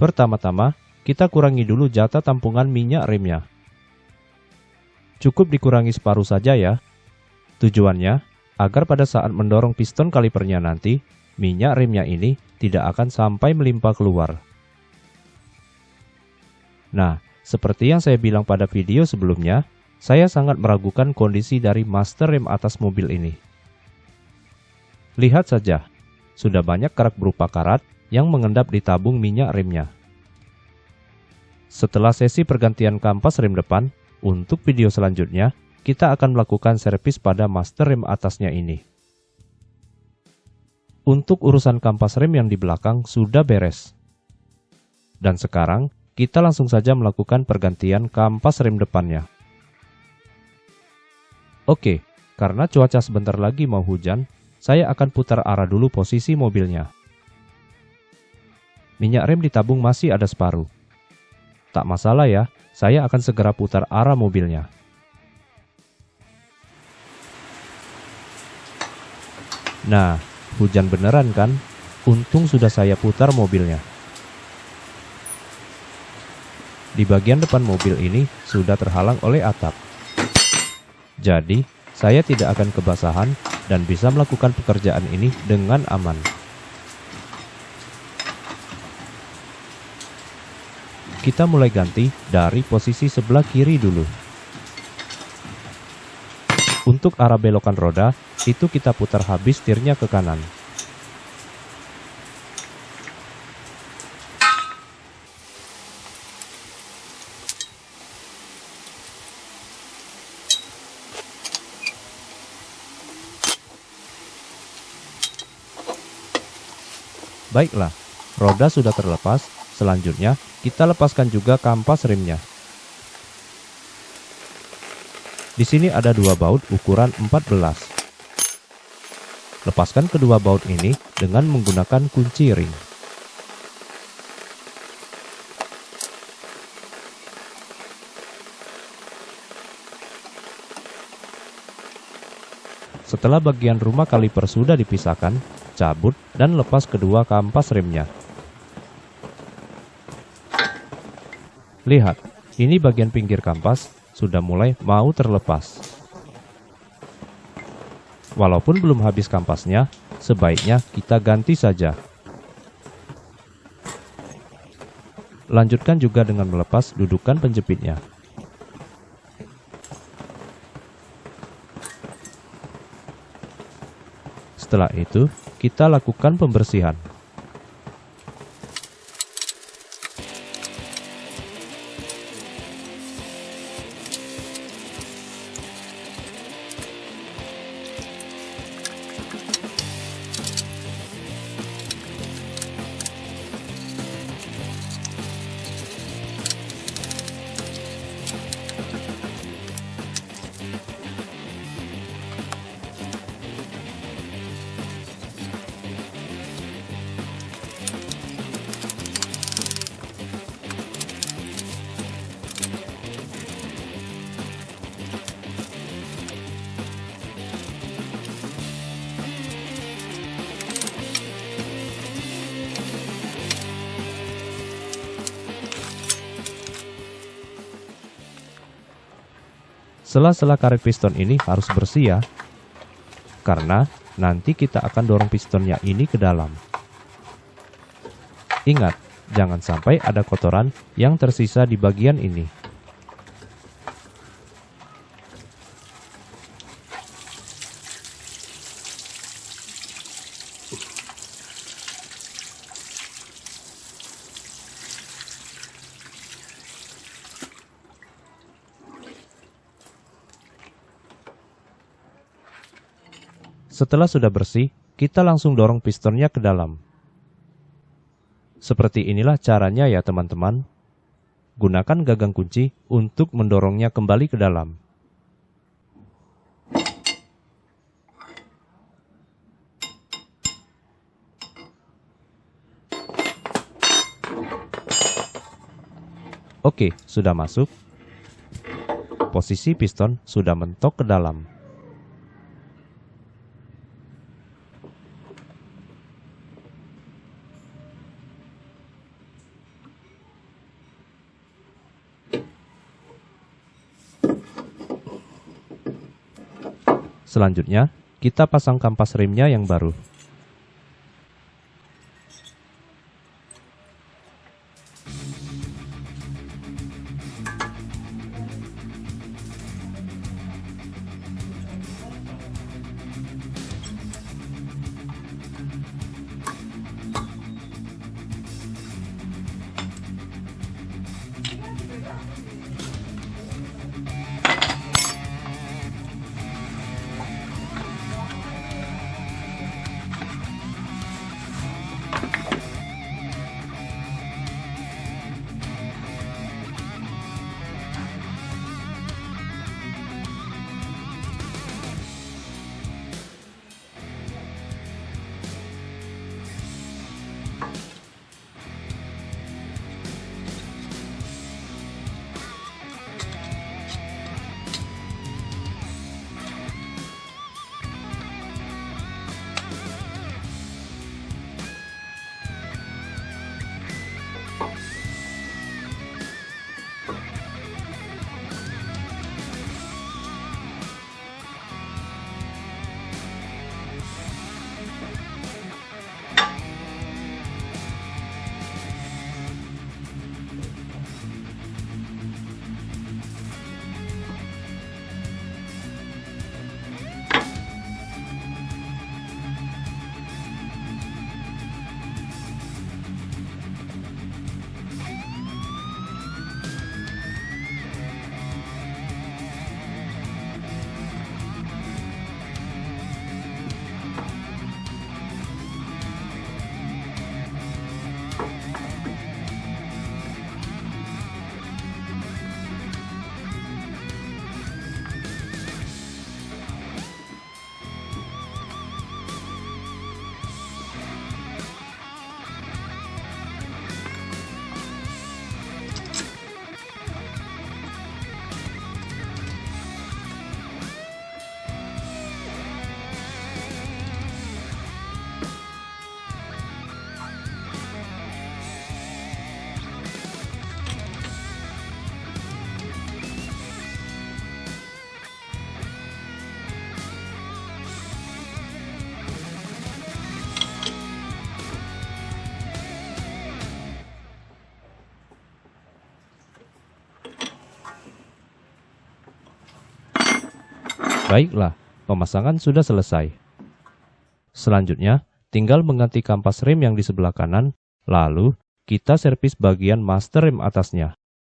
Pertama-tama, kita kurangi dulu jatah tampungan minyak remnya. Cukup dikurangi separuh saja ya. Tujuannya, agar pada saat mendorong piston kalipernya nanti, minyak remnya ini tidak akan sampai melimpah keluar. Nah, seperti yang saya bilang pada video sebelumnya, saya sangat meragukan kondisi dari master rem atas mobil ini. Lihat saja, sudah banyak kerak berupa karat yang mengendap di tabung minyak remnya. Setelah sesi pergantian kampas rem depan, untuk video selanjutnya, kita akan melakukan servis pada master rem atasnya ini. Untuk urusan kampas rem yang di belakang sudah beres. Dan sekarang, kita langsung saja melakukan pergantian kampas rem depannya. Oke, karena cuaca sebentar lagi mau hujan, saya akan putar arah dulu posisi mobilnya. Minyak rem di tabung masih ada separuh. Tak masalah ya, saya akan segera putar arah mobilnya. Nah, hujan beneran kan? Untung sudah saya putar mobilnya. Di bagian depan mobil ini sudah terhalang oleh atap. Jadi, saya tidak akan kebasahan dan bisa melakukan pekerjaan ini dengan aman. Kita mulai ganti dari posisi sebelah kiri dulu. Untuk arah belokan roda, itu kita putar habis setirnya ke kanan. Baiklah, roda sudah terlepas, selanjutnya kita lepaskan juga kampas remnya. Di sini ada dua baut ukuran 14. Lepaskan kedua baut ini dengan menggunakan kunci ring. Setelah bagian rumah kaliper sudah dipisahkan, cabut dan lepas kedua kampas remnya. Lihat, ini bagian pinggir kampas sudah mulai mau terlepas. Walaupun belum habis kampasnya, sebaiknya kita ganti saja. Lanjutkan juga dengan melepas dudukan penjepitnya. Setelah itu, kita lakukan pembersihan. Sela-sela karet piston ini harus bersih ya, karena nanti kita akan dorong pistonnya ini ke dalam. Ingat, jangan sampai ada kotoran yang tersisa di bagian ini. Setelah sudah bersih, kita langsung dorong pistonnya ke dalam. Seperti inilah caranya ya teman-teman. Gunakan gagang kunci untuk mendorongnya kembali ke dalam. Oke, sudah masuk. Posisi piston sudah mentok ke dalam. Selanjutnya, kita pasang kampas remnya yang baru. Baiklah, pemasangan sudah selesai. Selanjutnya, tinggal mengganti kampas rem yang di sebelah kanan, lalu kita servis bagian master rem atasnya.